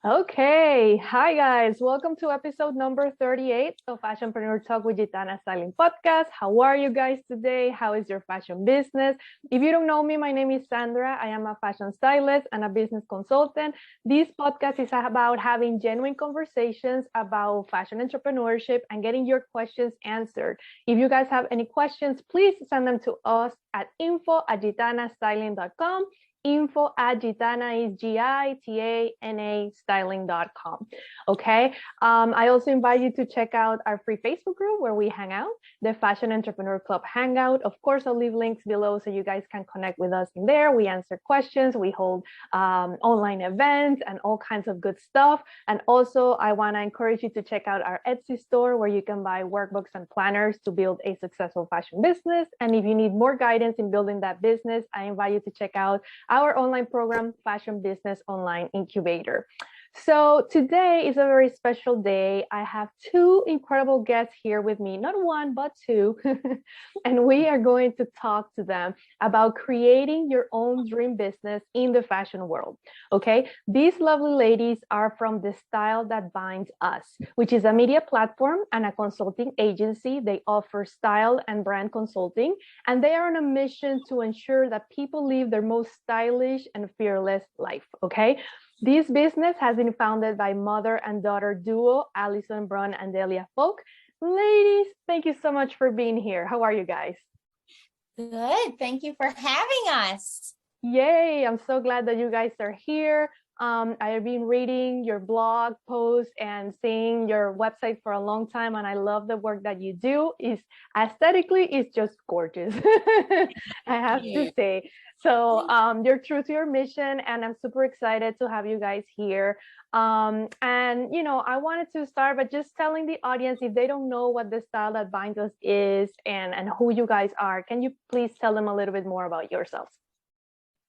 Okay, hi guys. Welcome to episode number 38 of Fashionpreneur Talk with Gitana Styling Podcast. How are you guys today? How is your fashion business? If you don't know me, my name is Sandra. I am a fashion stylist and a business consultant. This podcast is about having genuine conversations about fashion entrepreneurship and getting your questions answered. If you guys have any questions, please send them to us at info@gitanastyling.com. Info@Gitana is Gitana styling.com. Okay. I also invite you to check out our free Facebook group where we hang out, the Fashion Entrepreneur Club Hangout. Of course, I'll leave links below so you guys can connect with us in there. We answer questions, we hold online events and all kinds of good stuff. And also, I want to encourage you to check out our Etsy store where you can buy workbooks and planners to build a successful fashion business. And if you need more guidance in building that business, I invite you to check out our online program, Fashion Business Online Incubator. So today is a very special day. I have two incredible guests here with me, not one, but two. And we are going to talk to them about creating your own dream business in the fashion world. Okay, these lovely ladies are from The Style That Binds Us, which is a media platform and a consulting agency. They offer style and brand consulting, and they are on a mission to ensure that people live their most stylish and fearless life. Okay. This business has been founded by mother and daughter duo, Alison Bruhn and Delia. Ladies, thank you so much for being here. How are you guys? Good. Thank you for having us. Yay. I'm so glad that you guys are here. I have been reading your blog posts and seeing your website for a long time, and I love the work that you do. Is aesthetically, it's just gorgeous. I have to say. So you're true to your mission, and I'm super excited to have you guys here. And I wanted to start by just telling the audience, if they don't know what The Style That Binds Us is and who you guys are, can you please tell them a little bit more about yourselves?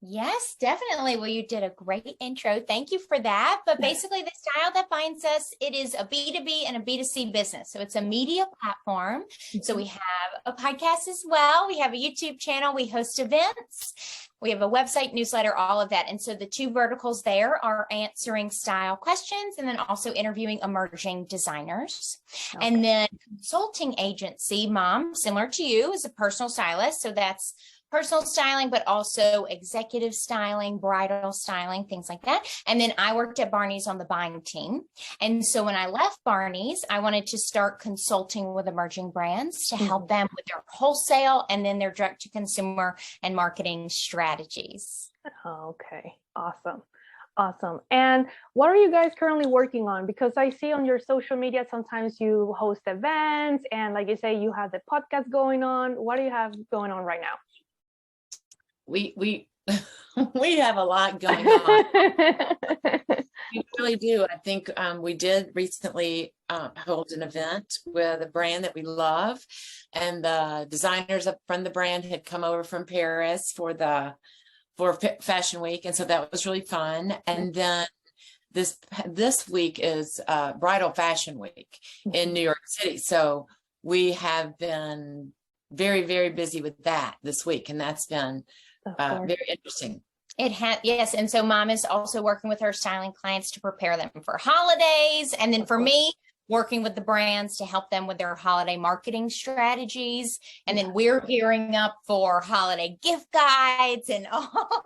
Yes, definitely. Well, you did a great intro. Thank you for that. But basically, The Style That Binds Us, it is a B2B and a B2C business. So it's a media platform. So we have a podcast as well. We have a YouTube channel. We host events. We have a website, newsletter, all of that. And so the two verticals there are answering style questions and then also interviewing emerging designers. Okay. And then consulting agency, Mom, similar to you, is a personal stylist. So that's personal styling, but also executive styling, bridal styling, things like that. And then I worked at Barney's on the buying team. And so when I left Barney's, I wanted to start consulting with emerging brands to help them with their wholesale and then their direct to consumer and marketing strategies. Okay, awesome. Awesome. And what are you guys currently working on? Because I see on your social media, sometimes you host events and like you say, you have the podcast going on. What do you have going on right now? We have a lot going on. We really do. I think we did recently hold an event with a brand that we love, and the designers up from the brand had come over from Paris for Fashion Week, and so that was really fun. And then this week is Bridal Fashion Week in New York City, so we have been very, very busy with that this week, and that's been very interesting. It had, yes. And so Mom is also working with her styling clients to prepare them for holidays. And then for me, working with the brands to help them with their holiday marketing strategies. And then we're gearing up for holiday gift guides and all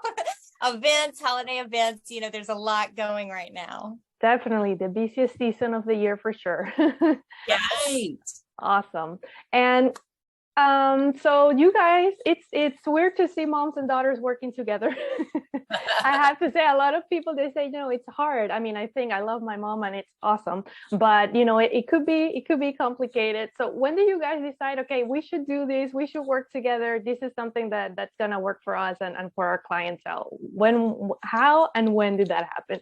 events, holiday events. You know, there's a lot going right now. Definitely the busiest season of the year for sure. Right. Awesome. And so you guys, it's weird to see moms and daughters working together. I have to say, a lot of people, they say, it's hard. I mean, I love my mom and it's awesome, but it could be complicated. So when do you guys decide, okay, we should do this, we should work together, this is something that's gonna work for us and for our clientele? How and when did that happen?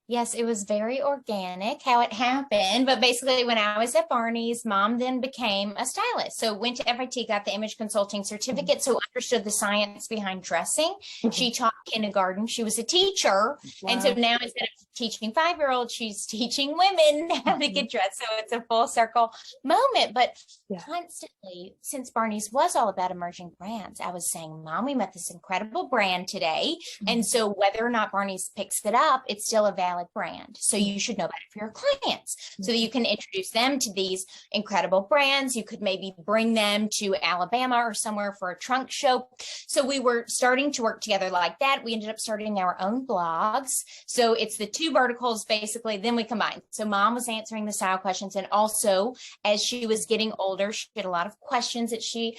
Yes, it was very organic how it happened. But basically, when I was at Barney's, Mom then became a stylist. So went to FIT, got the image consulting certificate, so understood the science behind dressing. She taught kindergarten. She was a teacher. Wow. And so now instead of teaching 5-year-olds, she's teaching women how to get dressed. So it's a full circle moment. But constantly, since Barney's was all about emerging brands, I was saying, Mom, we met this incredible brand today. And so whether or not Barney's picks it up, it's still a valid brand. So you should know about it for your clients so that you can introduce them to these incredible brands. You could maybe bring them to Alabama or somewhere for a trunk show. So we were starting to work together like that. We ended up starting our own blogs. So it's the two verticals, basically, then we combined. So Mom was answering the style questions. And also, as she was getting older, she had a lot of questions that she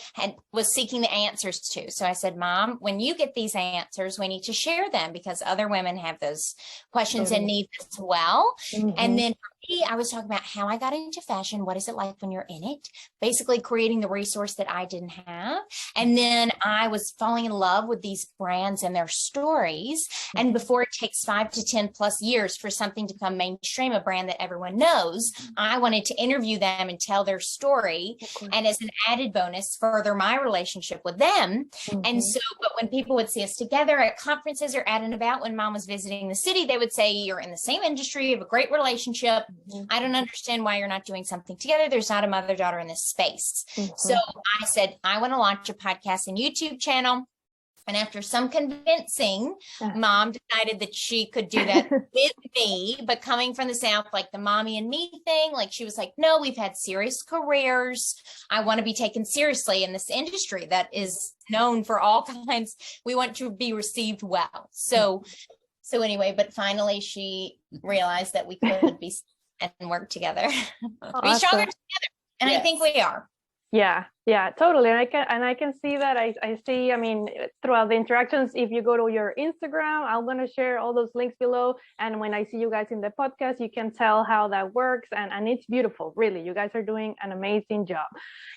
was seeking the answers to. So I said, Mom, when you get these answers, we need to share them because other women have those questions and needs as well. And then for me, I was talking about how I got into fashion. What is it like when you're in it? Basically creating the resource that I didn't have. And then I was falling in love with these brands and their stories. And before it takes 5 to 10 plus years for something to become mainstream, a brand that everyone knows, I wanted to interview them and tell their story. And as an added bonus, further my relationship with them. And so, but when people would see us together at conferences or at and about, when Mom was visiting the city, they would say, you're in the same industry, you have a great relationship. I don't understand why you're not doing something together. There's not a mother-daughter in this space. So I said, I want to launch a podcast and YouTube channel. And after some convincing, Mom decided that she could do that with me, but coming from the South, like the mommy and me thing, like she was like, no, we've had serious careers. I want to be taken seriously in this industry that is known for all kinds. We want to be received well. So anyway, but finally she realized that we could be and work together, be stronger together. And I think we are. Yeah, totally. And I can see that. I see, I mean, throughout the interactions, if you go to your Instagram, I'm going to share all those links below. And when I see you guys in the podcast, you can tell how that works. And it's beautiful, really. You guys are doing an amazing job.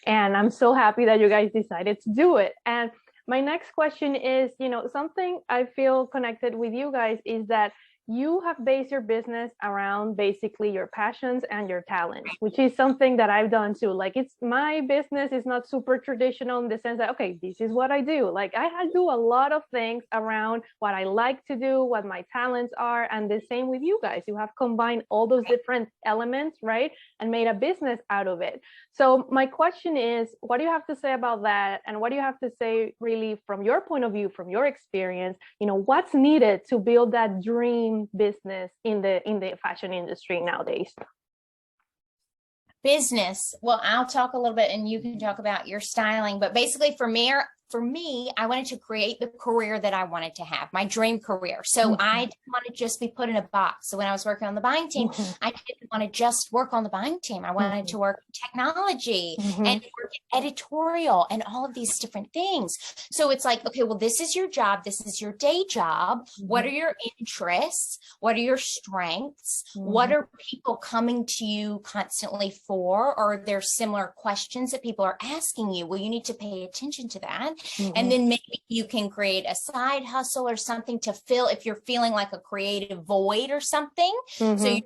And I'm so happy that you guys decided to do it. And my next question is, something I feel connected with you guys is that you have based your business around basically your passions and your talents, which is something that I've done too. Like, it's my business is not super traditional in the sense that, okay, this is what I do. Like, I do a lot of things around what I like to do, what my talents are. And the same with you guys. You have combined all those different elements, right? And made a business out of it. So my question is, what do you have to say about that? And what do you have to say really from your point of view, from your experience, what's needed to build that dream business in the fashion industry nowadays? Business. Well, I'll talk a little bit and you can talk about your styling, but basically for me, I wanted to create the career that I wanted to have, my dream career. So I didn't want to just be put in a box. So when I was working on the buying team, I didn't want to just work on the buying team. I wanted to work in technology and work in editorial and all of these different things. So it's like, okay, well, this is your job. This is your day job. What are your interests? What are your strengths? What are people coming to you constantly for? Or are there similar questions that people are asking you? Well, you need to pay attention to that. And then maybe you can create a side hustle or something to fill if you're feeling like a creative void or something. So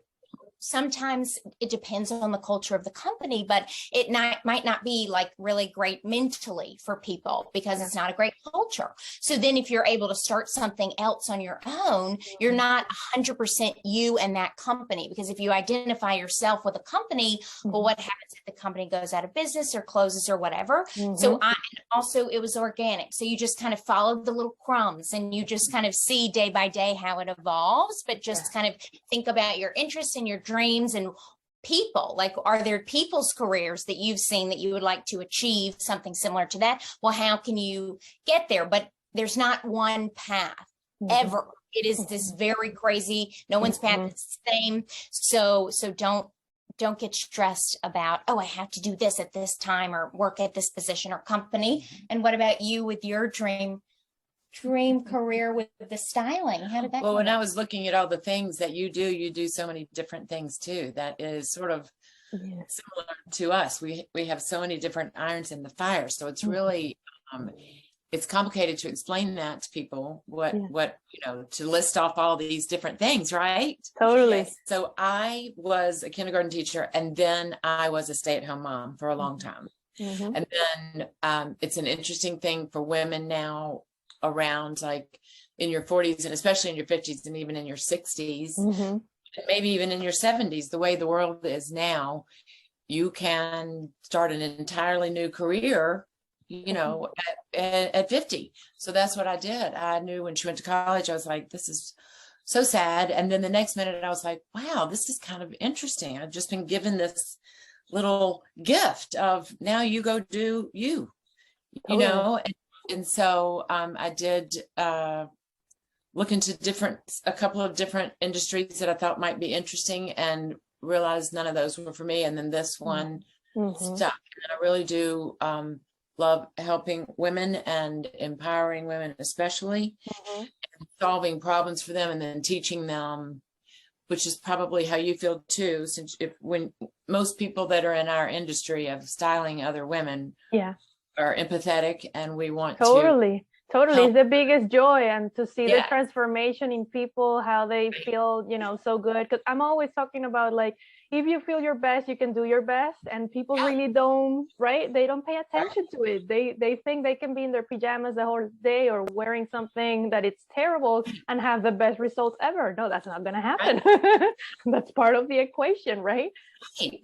sometimes it depends on the culture of the company, but it might not be like really great mentally for people because it's not a great culture. So then if you're able to start something else on your own, you're not 100% you and that company, because if you identify yourself with a company, well, what happens if the company goes out of business or closes or whatever? So also it was organic. So you just kind of follow the little crumbs and you just kind of see day by day how it evolves, but just kind of think about your interests and your dreams and people. Like, are there people's careers that you've seen that you would like to achieve something similar to that? Well, how can you get there? But there's not one path ever. It is this very crazy, no one's path is the same. So don't get stressed about, oh, I have to do this at this time or work at this position or company. And what about you with your dream career with the styling? How did that Well, when I was looking at all the things that you do so many different things too. That is sort of similar to us. We have so many different irons in the fire. So it's really, it's complicated to explain that to people, what, to list off all these different things, right? Totally. Yes. So I was a kindergarten teacher and then I was a stay-at-home mom for a long time. And then it's an interesting thing for women now around like in your 40s and especially in your 50s and even in your 60s, Mhm. maybe even in your 70s, the way the world is now, you can start an entirely new career, you know, at 50. So that's what I did. I knew when she went to college, I was like, this is so sad. And then the next minute I was like, wow, this is kind of interesting. I've just been given this little gift of now you go do you know, and so I did look into a couple of different industries that I thought might be interesting and realized none of those were for me. And then this one stuck. And I really do love helping women and empowering women, especially solving problems for them and then teaching them, which is probably how you feel too, since when most people that are in our industry of styling other women are empathetic and we want Totally. help. It's the biggest joy, and to see the transformation in people, how they feel, you know, so good. Because I'm always talking about, like, if you feel your best, you can do your best, and people really don't, right? They don't pay attention to it. They think they can be in their pajamas the whole day or wearing something that it's terrible and have the best results ever. No, that's not going to happen. That's part of the equation, right?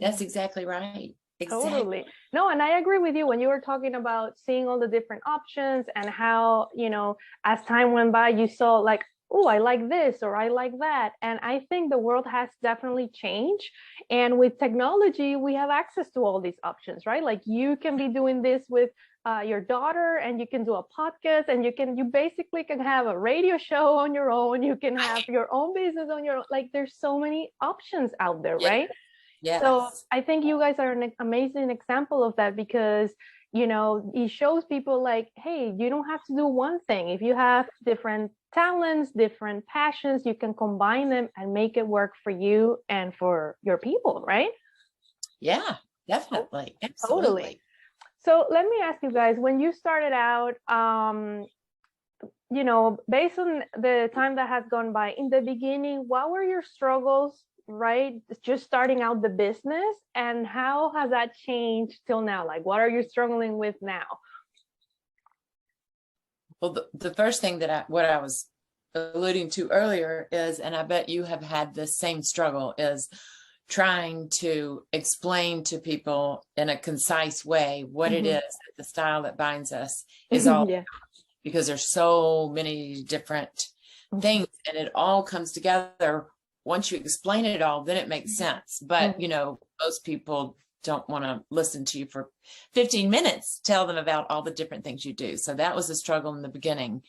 That's exactly right. Exactly. Totally. No, and I agree with you when you were talking about seeing all the different options and how, you know, as time went by, you saw like, oh, I like this or I like that. And I think the world has definitely changed. And with technology, we have access to all these options, right? Like you can be doing this with your daughter, and you can do a podcast, and you basically can have a radio show on your own. You can have your own business on your own. Like there's so many options out there, right? Yes. So I think you guys are an amazing example of that, because, you know, it shows people like, hey, you don't have to do one thing. If you have different talents, different passions, you can combine them and make it work for you and for your people, right? Yeah, definitely. Absolutely. Totally. So let me ask you guys, when you started out, you know, based on the time that has gone by, in the beginning, what were your struggles, right? Just starting out the business, and how has that changed till now? Like, what are you struggling with now? Well, the first thing that what I was alluding to earlier is, and I bet you have had the same struggle, is trying to explain to people in a concise way what it is that the style that binds us is all about, because there's so many different things, and it all comes together. Once you explain it all, then it makes sense. But, you know, most people don't want to listen to you for 15 minutes, tell them about all the different things you do. So that was a struggle in the beginning,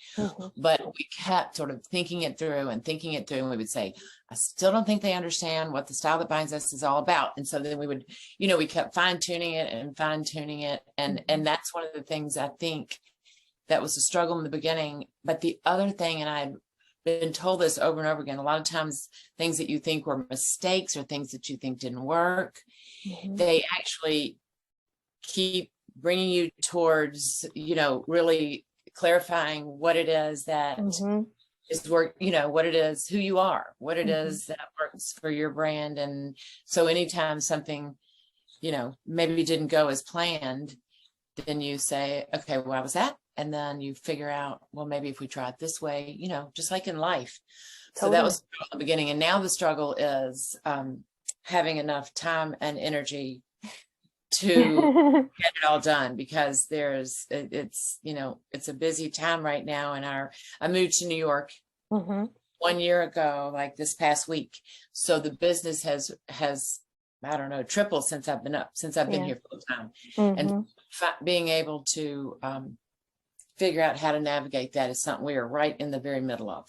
but we kept sort of thinking it through. And we would say, I still don't think they understand what the style that binds us is all about. And so then we would, you know, we kept fine tuning it. And that's one of the things I think that was a struggle in the beginning. But the other thing, and I've been told this over and over again, a lot of times things that you think were mistakes or things that you think didn't work, they actually keep bringing you towards, you know, really clarifying what it is that is work, you know, what it is, who you are, what it is that works for your brand. And so anytime something, you know, maybe didn't go as planned, then you say, okay, why was that? And then you figure out, well, maybe if we try it this way, you know, just like in life. So that was the beginning. And now the struggle is having enough time and energy to get it all done, because it's, you know, it's a busy time right now. And I moved to New York 1 year ago, like this past week. So the business has I don't know, tripled since I've been here full time. And being able to figure out how to navigate that is something we are right in the very middle of.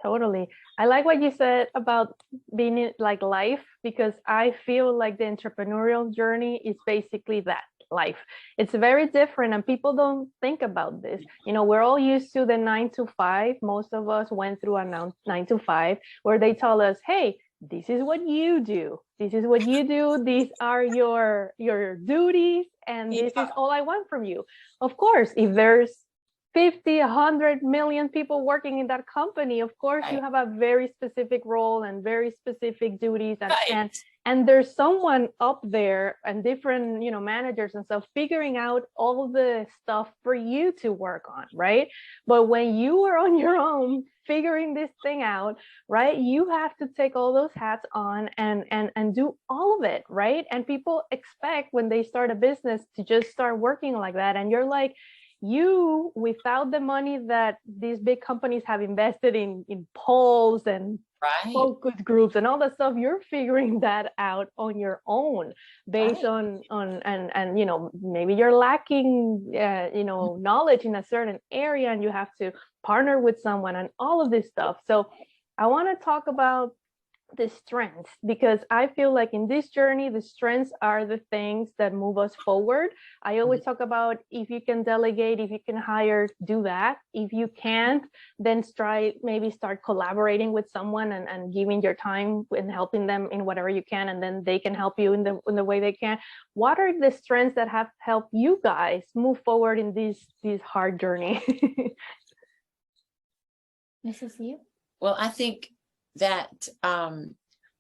Totally. I like what you said about being in, like, life, because I feel like the entrepreneurial journey is basically that, life. It's very different, and people don't think about this. You know, we're all used to the 9 to 5. Most of us went through a 9 to 5 where they tell us, hey, this is what you do. This is what you do. These are your duties, and this is all I want from you. Of course, if there's 50, 100 million people working in that company. Of course, you Right. have a very specific role and very specific duties, Right. and there's someone up there and different, you know, managers and stuff figuring out all the stuff for you to work on, right? But when you are on your own figuring this thing out, right, you have to take all those hats on and do all of it, right? And people expect when they start a business to just start working like that, and you're like, you, without the money that these big companies have invested in polls and Right. focus groups and all that stuff, you're figuring that out on your own based Right. on and you know, maybe you're lacking you know, knowledge in a certain area and you have to partner with someone and all of this stuff. So I want to talk about the strengths, because I feel like in this journey, the strengths are the things that move us forward. I always talk about, if you can delegate, if you can hire, do that. If you can't, then maybe start collaborating with someone and giving your time and helping them in whatever you can, and then they can help you in the way they can. What are the strengths that have helped you guys move forward in this hard journey? This is you. Well, I think that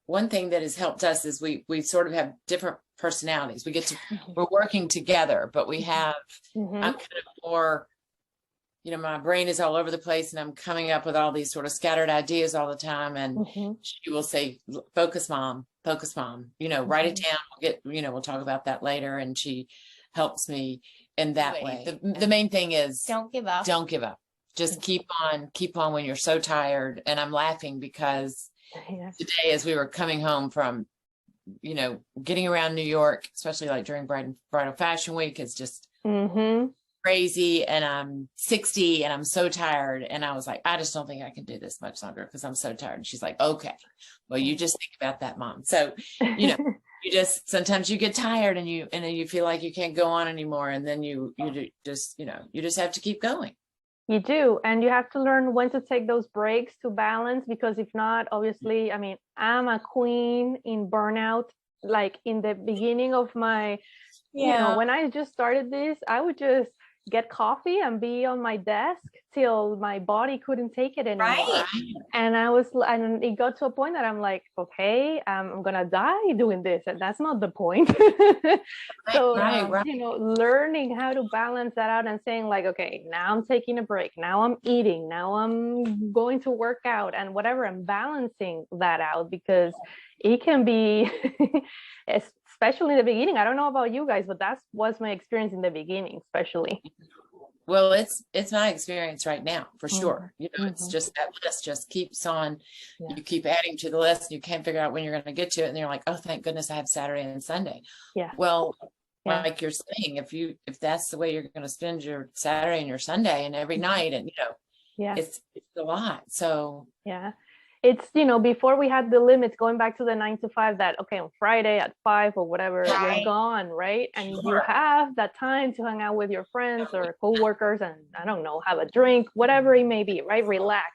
one thing that has helped us is we sort of have different personalities. We're working together, but we have, I'm kind of more, you know, my brain is all over the place and I'm coming up with all these sort of scattered ideas all the time. And she will say, focus mom, you know, write it down. We'll talk about that later. And she helps me in that way. The main thing is don't give up. Don't give up. Just keep on when you're so tired. And I'm laughing because today, as we were coming home from, you know, getting around New York, especially like during bridal fashion week, it's just crazy. And I'm 60 and I'm so tired. And I was like, I just don't think I can do this much longer because I'm so tired. And she's like, okay, well, you just think about that, mom. So, you know, sometimes you get tired and you feel like you can't go on anymore. And then you just have to keep going. You do, and you have to learn when to take those breaks to balance, because if not, obviously, I mean, I'm a queen in burnout. Like in the beginning of my, you know, when I just started this, I would just get coffee and be on my desk till my body couldn't take it anymore. Right. And it got to a point that I'm like, okay, I'm gonna die doing this, and that's not the point. So you know, learning how to balance that out and saying like, okay, now I'm taking a break, now I'm eating, now I'm going to work out and whatever, and balancing that out, because it can be especially in the beginning. I don't know about you guys, but that was my experience in the beginning, especially. Well, it's my experience right now, for sure. You know, it's just that list just keeps on. You keep adding to the list and you can't figure out when you're going to get to it. And you're like, oh, thank goodness I have Saturday and Sunday. Yeah. Well, like you're saying, if that's the way you're going to spend your Saturday and your Sunday and every night, and, you know, it's a lot. So, it's, you know, before we had the limits, going back to the 9 to 5, that, okay, on Friday at 5 or whatever, you're gone, right? And you have that time to hang out with your friends or coworkers and, I don't know, have a drink, whatever it may be, right? Relax.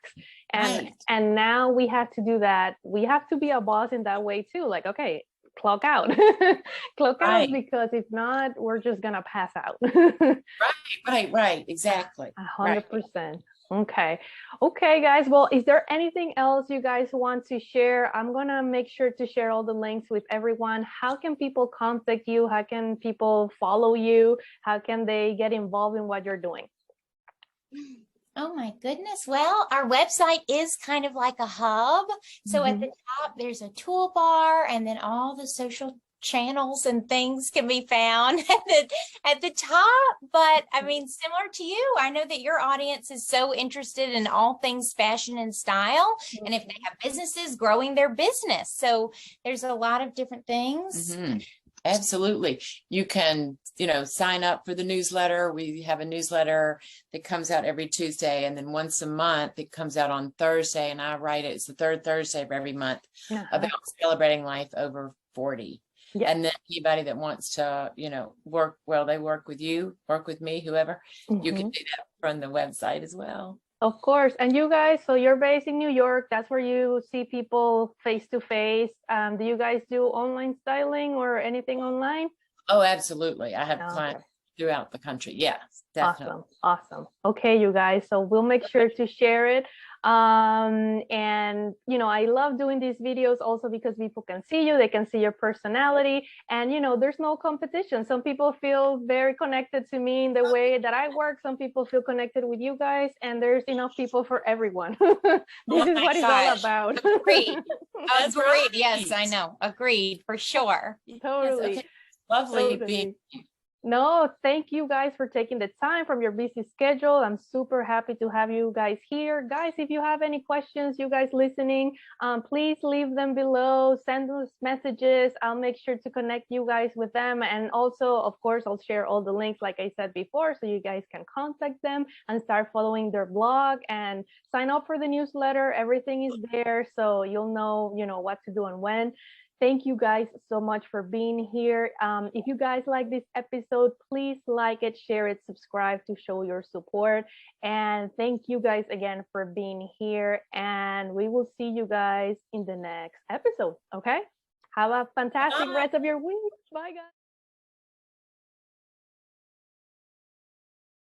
And now we have to do that. We have to be a boss in that way too. Like, okay, clock out. Clock out, because if not, we're just gonna pass out. Right, exactly. 100%. Okay, guys. Well, is there anything else you guys want to share? I'm gonna make sure to share all the links with everyone. How can people contact you? How can people follow you? How can they get involved in what you're doing? Oh my goodness. Well, our website is kind of like a hub. So at the top, there's a toolbar, and then all the social channels and things can be found at the top. But I mean, similar to you, I know that your audience is so interested in all things fashion and style. And if they have businesses, growing their business. So there's a lot of different things. Absolutely. You can, you know, sign up for the newsletter. We have a newsletter that comes out every Tuesday, and then once a month it comes out on Thursday, and I write it. It's the third Thursday of every month about celebrating life over 40. And then anybody that wants to, you know, work with you, work with me, whoever, you can do that from the website as well. Of course. And you guys, so you're based in New York. That's where you see people face to face. Do you guys do online styling or anything online? Oh, absolutely. I have clients throughout the country. Yes, definitely. Awesome. Okay, you guys. So we'll make sure to share it. And I love doing these videos also because people can see you, they can see your personality, and there's no competition. Some people feel very connected to me in the way that I work. Some people feel connected with you guys, and there's enough people for everyone. This is what it's all about. Agreed. That's Agreed. right. Yes, I know. Agreed for sure. Totally. Okay. Lovely being. No, thank you guys for taking the time from your busy schedule. I'm super happy to have you guys here. Guys, if you have any questions, you guys listening, please leave them below, send us messages. I'll make sure to connect you guys with them. And also, of course, I'll share all the links like I said before, so you guys can contact them and start following their blog and sign up for the newsletter. Everything is there, so you'll know, what to do and when. Thank you guys so much for being here. If you guys like this episode, please like it, share it, subscribe to show your support. And thank you guys again for being here. And we will see you guys in the next episode. Okay? Have a fantastic rest of your week. Bye, guys.